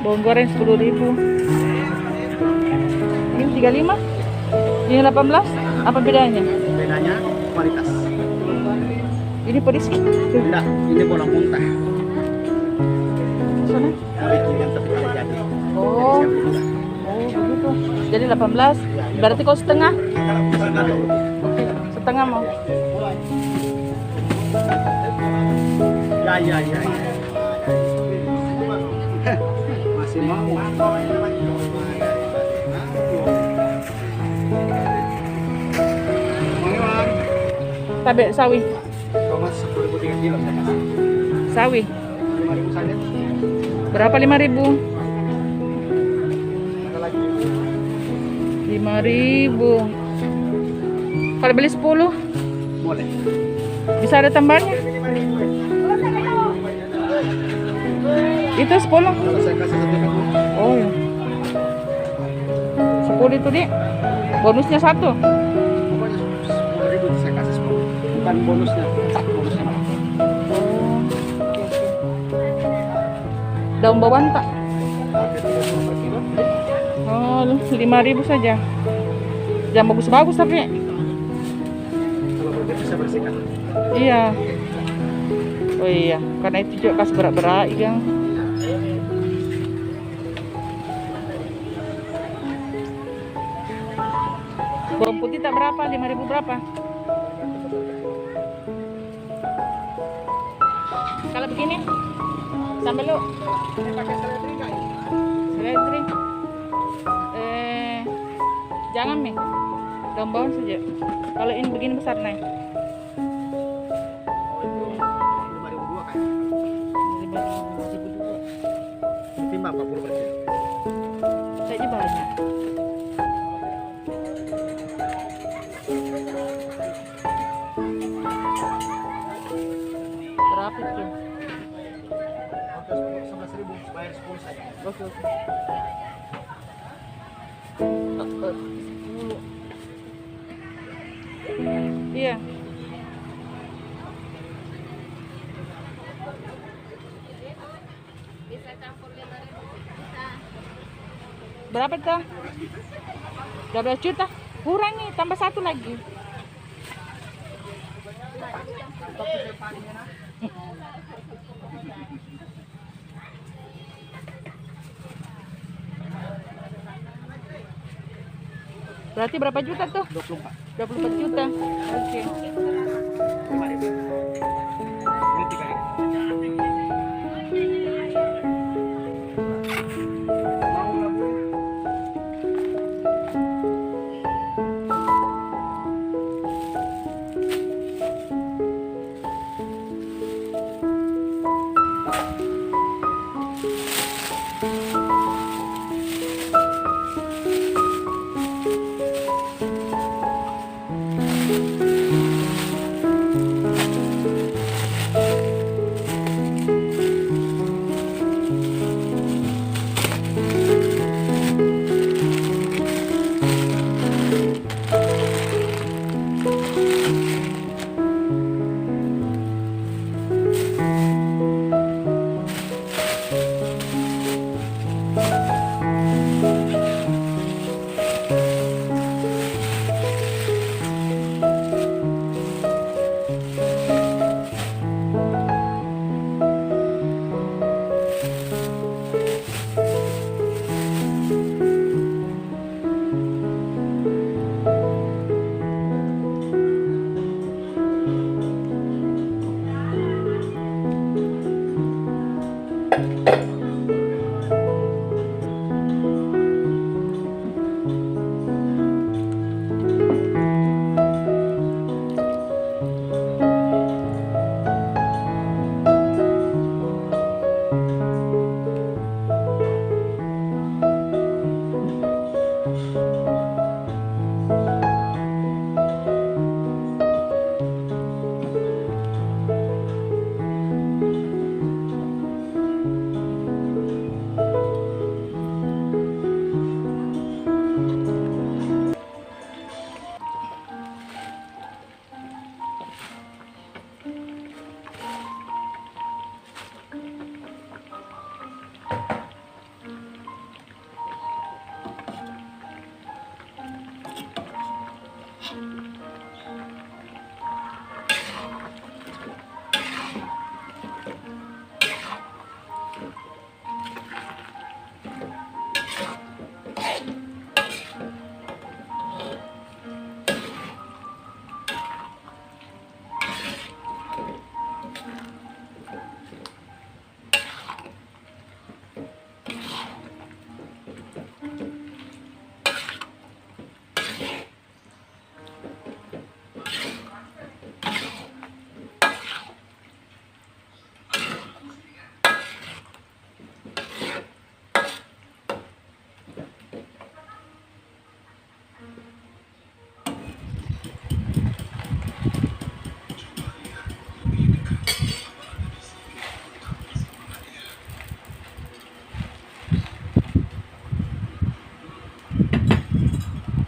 Bawang goreng 10.000. Ini 35. Ini 18. Apa bedanya? Bedanya kualitas. Ini pedes. Tidak, ini bola muntah. Sana. Bikin tapi tidak jadi. Oh. Oh, begitu. Jadi 18. Berarti kau setengah? Oke, setengah mau. Ya. Masih mau. Cabai sawi. Tomat 10.000 3 kilo saya kasih. Sawi. 5.000 saja. Berapa 5.000? Ada lagi. 5.000. Kalau beli 10 Boleh. bisa ada tambahnya. Itu 10. Kalau saya kasih satu kamu. Oh ya. 10 itu nih. Bonusnya 1. Pokoknya 10.000 saya kasih 10. Bukan bonusnya, tak bonusnya. Oh. Daun bawang tak? Harga 30 per kilo. Oh, 5.000 saja. Yang bagus-bagus tapi. Kalau begitu bisa bersihkan. Iya. Oh iya, karena itu juga kas berat-berat yang. Bawang putih tak berapa? 5.000 berapa? Kalau begini, sambal lu. Ini pakai seledri enggak ini? Seledri. Jangan nih. Daun bawang saja. Kalau ini begini besar nih. Oh itu 5.002 kayaknya. 5.000. Ditimbang 40%. Kayaknya banyak. Berapa itu? Oke, 11.000 bayar 10 saja. Oke. Iya. Berapa tuh? 12 juta. Kurang nih, tambah 1 lagi. Berarti berapa juta tuh? 24. 24 juta. Oke. 5.000. Ini 3.000. Mau nggak Bu?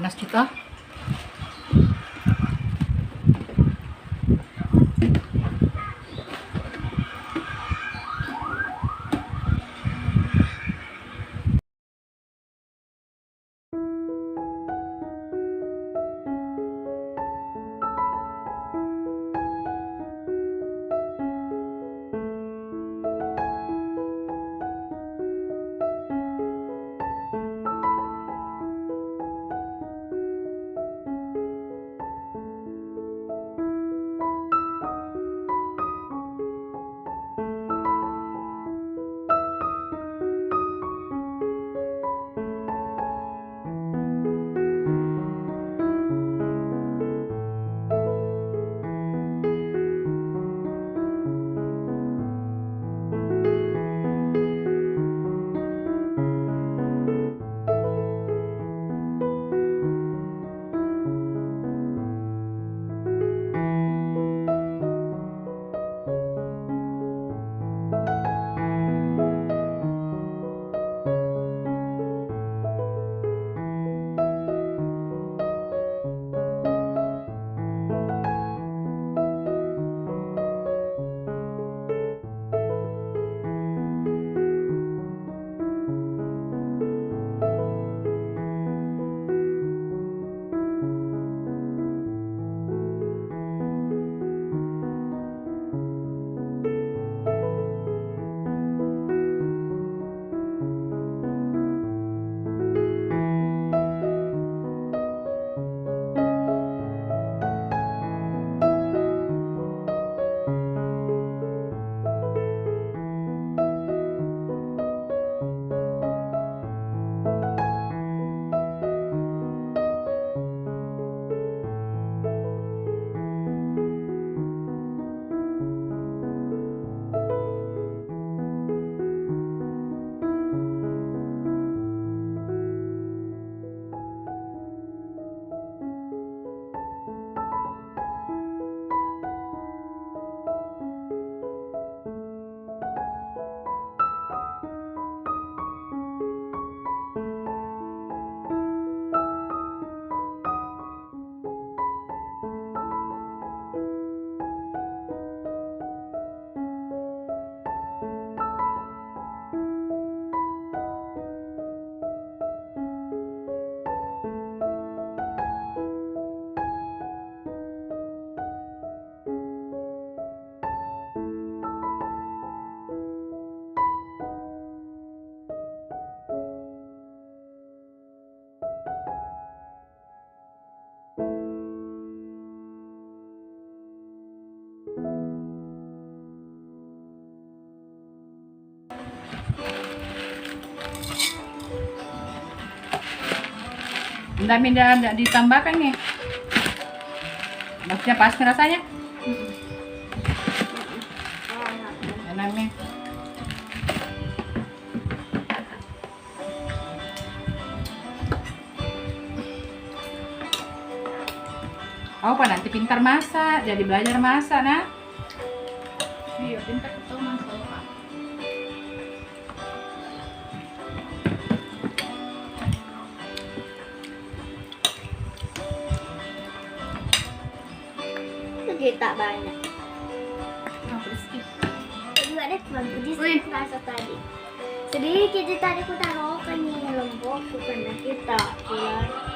Panas kita. Ang dami na ditambahkan nih. Maksudnya pas rasanya? Enak nih. Oh, Pak nanti pintar masak, jadi belajar masak, nah. Iya, pintar tuh masak. Kita banyak. Sedikit. Tadi ada bagus rasa tadi. Sedikit tadi aku taruh ke lembok karena kita keluar.